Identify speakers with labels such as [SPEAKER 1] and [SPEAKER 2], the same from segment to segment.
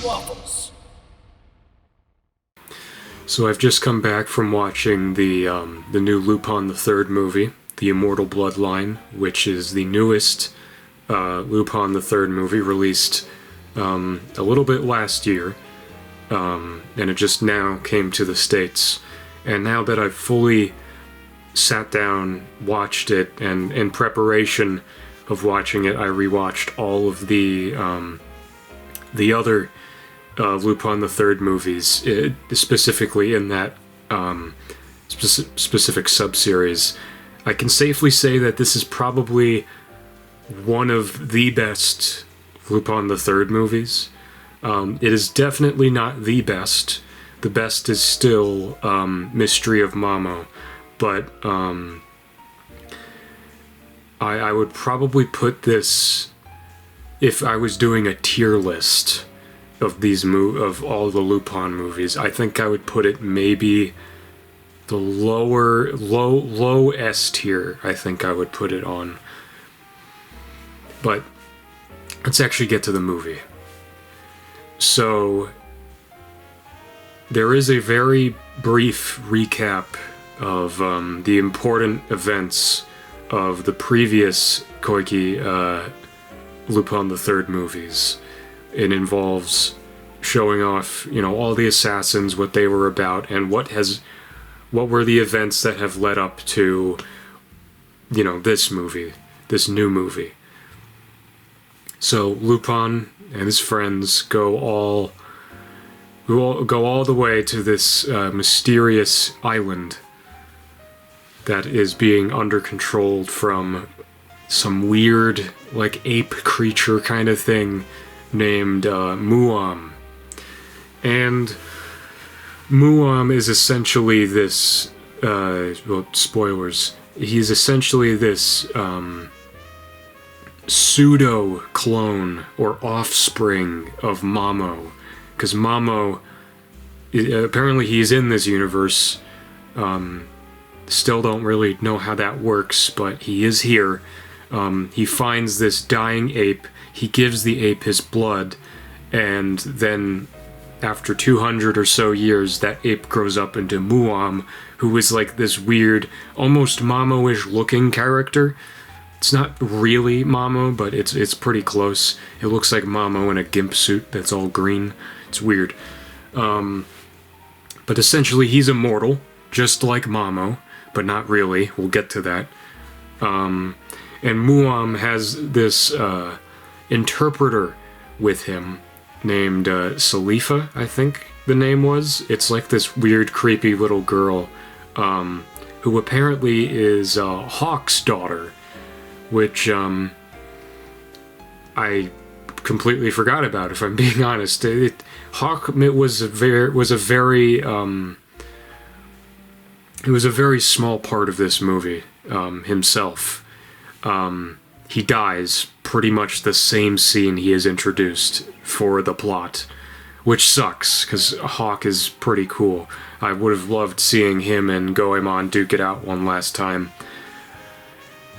[SPEAKER 1] Waffles.
[SPEAKER 2] So I've just come back from watching the new Lupin IIIrd movie, The Immortal Bloodline, which is the newest Lupin IIIrd movie, released a little bit last year, and it just now came to the States. And now that I've fully sat down, watched it, and in preparation of watching it, I rewatched all of the other Lupin IIIrd movies, specifically in that specific sub-series. I can safely say that this is probably one of the best Lupin IIIrd movies. It is definitely not the best. The best is still Mystery of Mamo, but I would probably put this, if I was doing a tier list of of all the Lupin movies, I think I would put it maybe the low S tier. I think I would put it on. But let's actually get to the movie. So there is a very brief recap of the important events of the previous Koike Lupin IIIrd movies. It involves showing off, all the assassins, what they were about, and what were the events that have led up to, this movie, this new movie. So Lupin and his friends go all the way to this mysterious island that is being under controlled from some weird, ape creature kind of thing named Muam. And Muam is essentially this, spoilers, he's essentially this pseudo-clone or offspring of Mamo. Because Mamo, apparently he's in this universe, still don't really know how that works, but he is here. He finds this dying ape, he gives the ape his blood, and then after 200 or so years, that ape grows up into Muam, who is this weird, almost Mamo-ish looking character. It's not really Mamo, but it's pretty close. It looks like Mamo in a gimp suit that's all green. It's weird. But essentially, he's immortal, just like Mamo, but not really. We'll get to that. And Muam has this interpreter with him named Salifa, I think the name was. It's this weird, creepy little girl who apparently is Hawk's daughter, which I completely forgot about, if I'm being honest. Hawk was a very small part of this movie himself. He dies pretty much the same scene he is introduced for the plot, which sucks, because Hawk is pretty cool. I would have loved seeing him and Goemon duke it out one last time.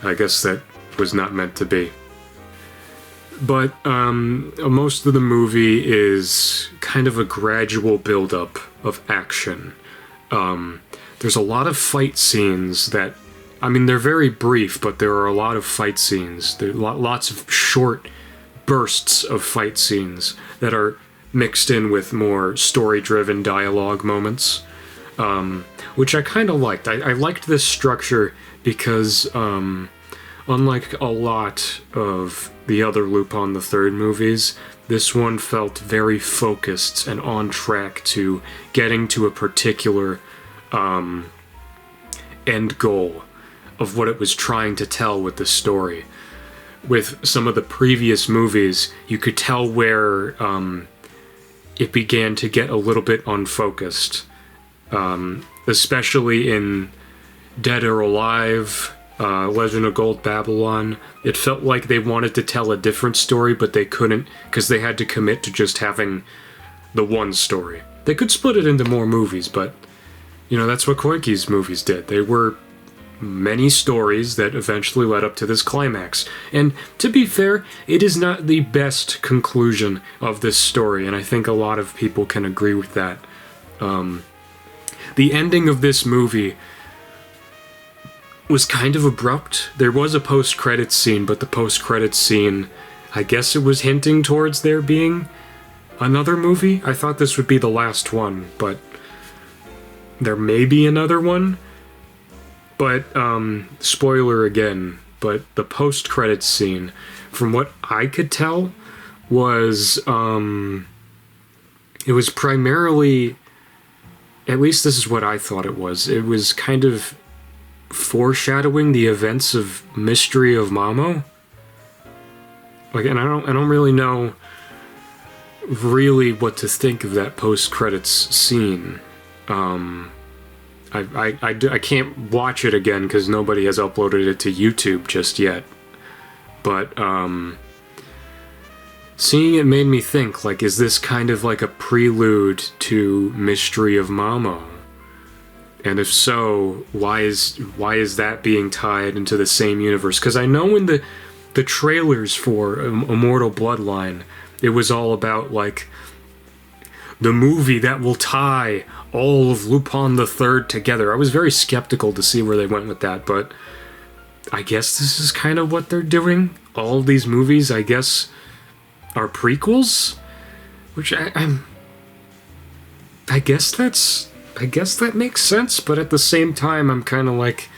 [SPEAKER 2] I guess that was not meant to be. But most of the movie is kind of a gradual build-up of action. There's a lot of fight scenes that, they're very brief, but there are a lot of fight scenes. There are lots of short bursts of fight scenes that are mixed in with more story-driven dialogue moments, which I kind of liked. I liked this structure because, unlike a lot of the other Lupin IIIrd movies, this one felt very focused and on track to getting to a particular end goal of what it was trying to tell with the story. With some of the previous movies, you could tell where it began to get a little bit unfocused, especially in Dead or Alive, Legend of Gold Babylon. It felt like they wanted to tell a different story, but they couldn't, because they had to commit to just having the one story. They could split it into more movies, but, that's what Koike's movies did. They were many stories that eventually led up to this climax. And to be fair, it is not the best conclusion of this story, and I think a lot of people can agree with that. The ending of this movie was kind of abrupt. There was a post-credits scene, but the post-credits scene, I guess it was hinting towards there being another movie. I thought this would be the last one, but there may be another one. But, spoiler again, but the post-credits scene, from what I could tell, was, it was primarily, at least this is what I thought it was kind of foreshadowing the events of Mystery of Mamo. Like, and I don't really know really what to think of that post-credits scene. I can't watch it again because nobody has uploaded it to YouTube just yet. But, seeing it made me think, like, is this kind of like a prelude to Mystery of Mamo? And if so, why is that being tied into the same universe? Because I know in the trailers for Immortal Bloodline, it was all about, like, the movie that will tie all of Lupin IIIrd together. I was very skeptical to see where they went with that, but I guess this is kind of what they're doing. All of these movies, I guess, are prequels, which I guess that makes sense, but at the same time, I'm kind of like,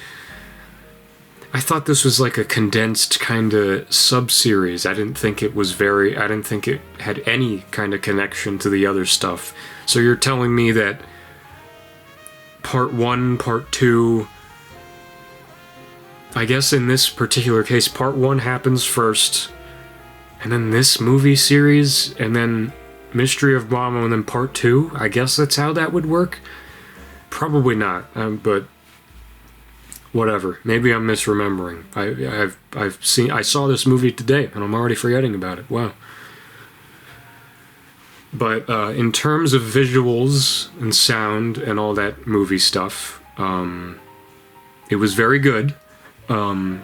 [SPEAKER 2] I thought this was like a condensed kind of sub-series. I didn't think it had any kind of connection to the other stuff. So you're telling me that part 1, part 2, I guess in this particular case, part 1 happens first, and then this movie series, and then Mystery of Mamo, and then part 2? I guess that's how that would work? Probably not, but whatever. Maybe I'm misremembering. I saw this movie today, and I'm already forgetting about it. Wow. But in terms of visuals and sound and all that movie stuff, it was very good. The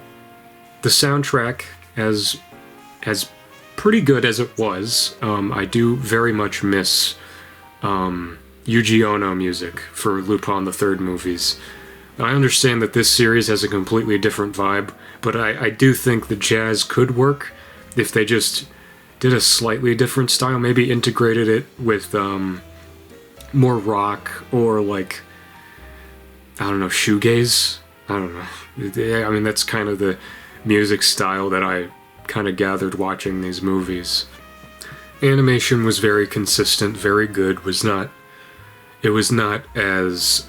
[SPEAKER 2] soundtrack, as pretty good as it was, I do very much miss Yuji Ono music for Lupin IIIrd movies. I understand that this series has a completely different vibe, but I do think the jazz could work if they just did a slightly different style, maybe integrated it with more rock or, like, I don't know, shoegaze? I don't know. I mean, that's kind of the music style that I kind of gathered watching these movies. Animation was very consistent, very good. It was not as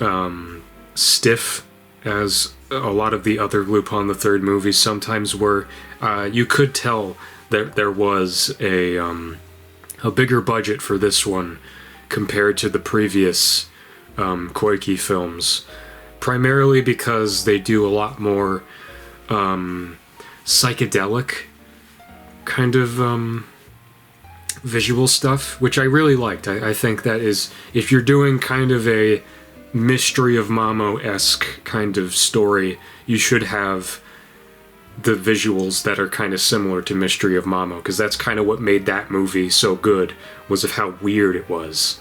[SPEAKER 2] stiff as a lot of the other Lupin IIIrd movies sometimes were. You could tell that there was a bigger budget for this one compared to the previous Koike films, primarily because they do a lot more psychedelic kind of visual stuff, which I really liked. I think that is, if you're doing kind of a Mystery of Mamo-esque kind of story, you should have the visuals that are kind of similar to Mystery of Mamo, because that's kind of what made that movie so good, was of how weird it was.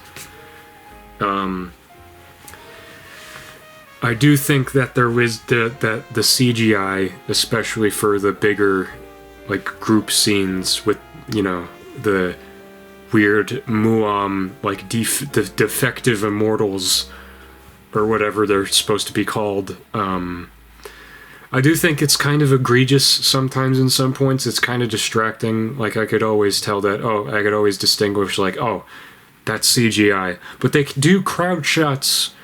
[SPEAKER 2] I do think that there was the CGI, especially for the bigger, like, group scenes with, you know, the weird Muam, like, defective immortals, or whatever they're supposed to be called. I do think it's kind of egregious sometimes in some points. It's kind of distracting. Like, I could always tell that, I could always distinguish, like, that's CGI. But they do crowd shots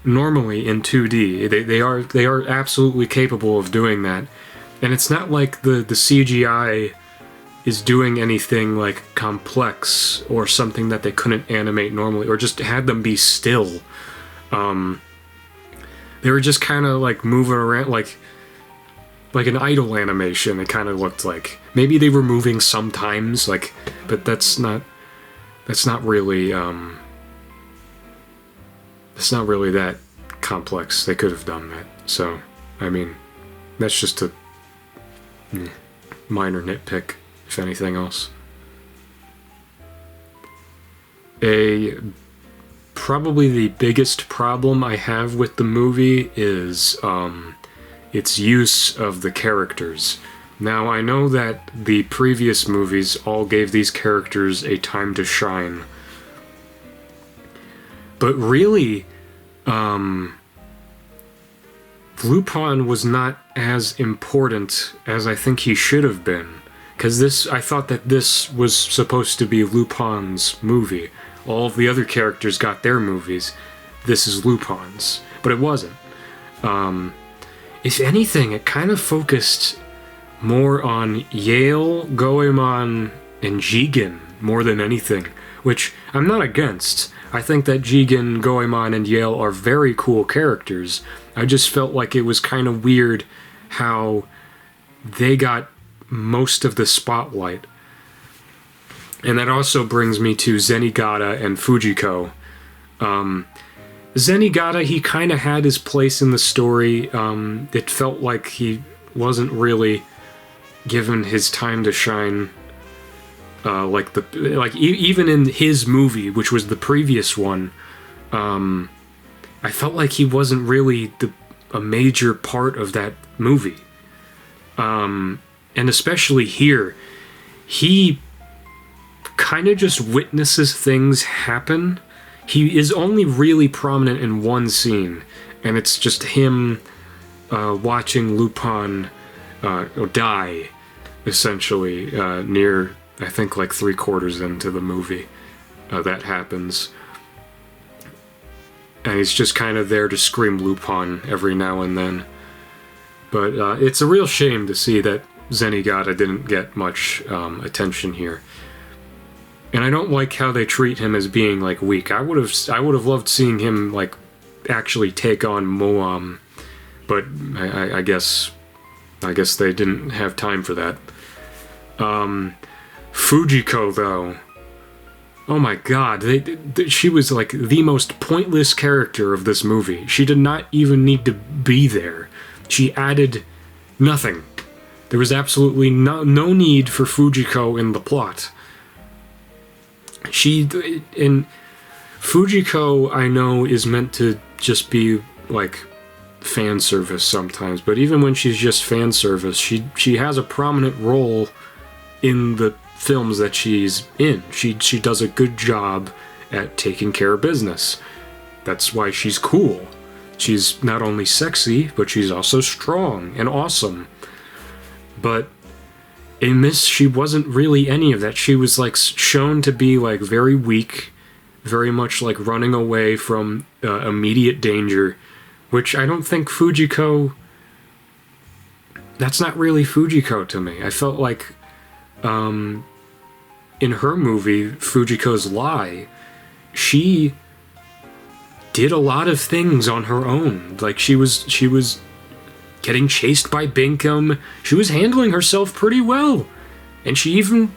[SPEAKER 2] normally in 2D. They are absolutely capable of doing that. And it's not like the CGI is doing anything, like, complex or something that they couldn't animate normally, or just had them be still. They were just kind of, like, moving around, like an idle animation, it kind of looked like. Maybe they were moving sometimes, like, but that's not really, it's not really that complex. They could have done that, so, I mean, that's just a minor nitpick, if anything else. Probably the biggest problem I have with the movie is its use of the characters. Now, I know that the previous movies all gave these characters a time to shine, but really, Lupin was not as important as I think he should have been. Because I thought that this was supposed to be Lupin's movie. All of the other characters got their movies. This is Lupin's. But it wasn't. If anything, it kind of focused more on Yale, Goemon, and Jigen more than anything. Which I'm not against. I think that Jigen, Goemon, and Yale are very cool characters. I just felt like it was kind of weird how they got most of the spotlight. And that also brings me to Zenigata and Fujiko. Zenigata, he kind of had his place in the story. It felt like he wasn't really given his time to shine. Even in his movie, which was the previous one, I felt like he wasn't really a major part of that movie. And especially here, he kind of just witnesses things happen. He is only really prominent in one scene, and it's just him watching Lupin die, essentially, near, I think, like 3/4 into the movie. That happens. And he's just kind of there to scream Lupin every now and then. But it's a real shame to see that Zenigata didn't get much attention here. And I don't like how they treat him as being, like, weak. I would have loved seeing him, like, actually take on Moam, but I guess they didn't have time for that. Fujiko, though, oh my god, she was, like, the most pointless character of this movie. She did not even need to be there. She added nothing. There was absolutely no need for Fujiko in the plot. Fujiko, I know, is meant to just be, like, fan service sometimes, but even when she's just fan service, she has a prominent role in the films that she's in. She does a good job at taking care of business. That's why she's cool. She's not only sexy, but she's also strong and awesome. But in this, she wasn't really any of that. She was, like, shown to be, like, very weak, very much, like, running away from immediate danger, which I don't think Fujiko... That's not really Fujiko to me. I felt like, in her movie, Fujiko's Lie, she did a lot of things on her own. Like, she was getting chased by Binkum. She was handling herself pretty well. And she even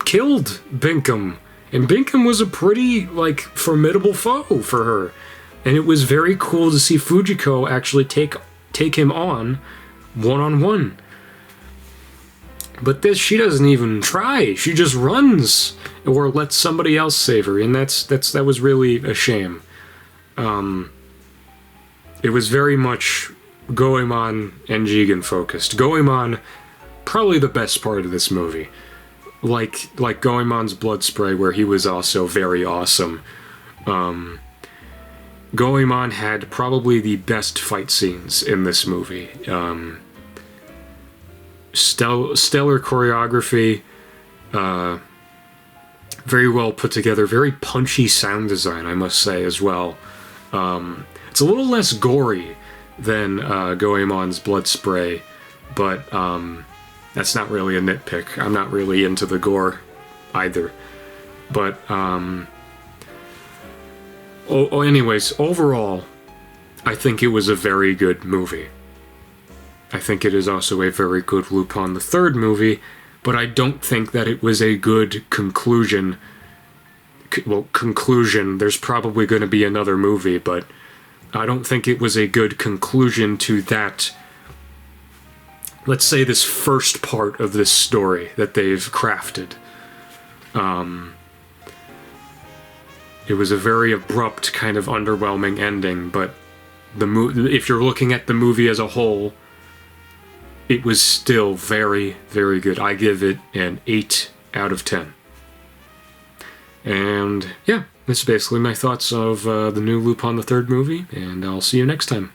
[SPEAKER 2] killed Binkum. And Binkum was a pretty, like, formidable foe for her. And it was very cool to see Fujiko actually take him on one-on-one. But this, she doesn't even try. She just runs or lets somebody else save her. And that was really a shame. It was very much Goemon and Jigen focused. Goemon, probably the best part of this movie. Like Goemon's Blood Spray, where he was also very awesome. Goemon had probably the best fight scenes in this movie. Stellar choreography, very well put together, very punchy sound design, I must say, as well. It's a little less gory than Goemon's Blood Spray, but that's not really a nitpick. I'm not really into the gore either. But, anyways, overall, I think it was a very good movie. I think it is also a very good Lupin IIIrd movie, but I don't think that it was a good conclusion. Well, conclusion, there's probably going to be another movie, but I don't think it was a good conclusion to that, let's say, this first part of this story that they've crafted. It was a very abrupt, kind of underwhelming ending, but if you're looking at the movie as a whole, it was still very, very good. I give it an 8 out of 10. And yeah, this is basically my thoughts of the new Lupin IIIrd movie, and I'll see you next time.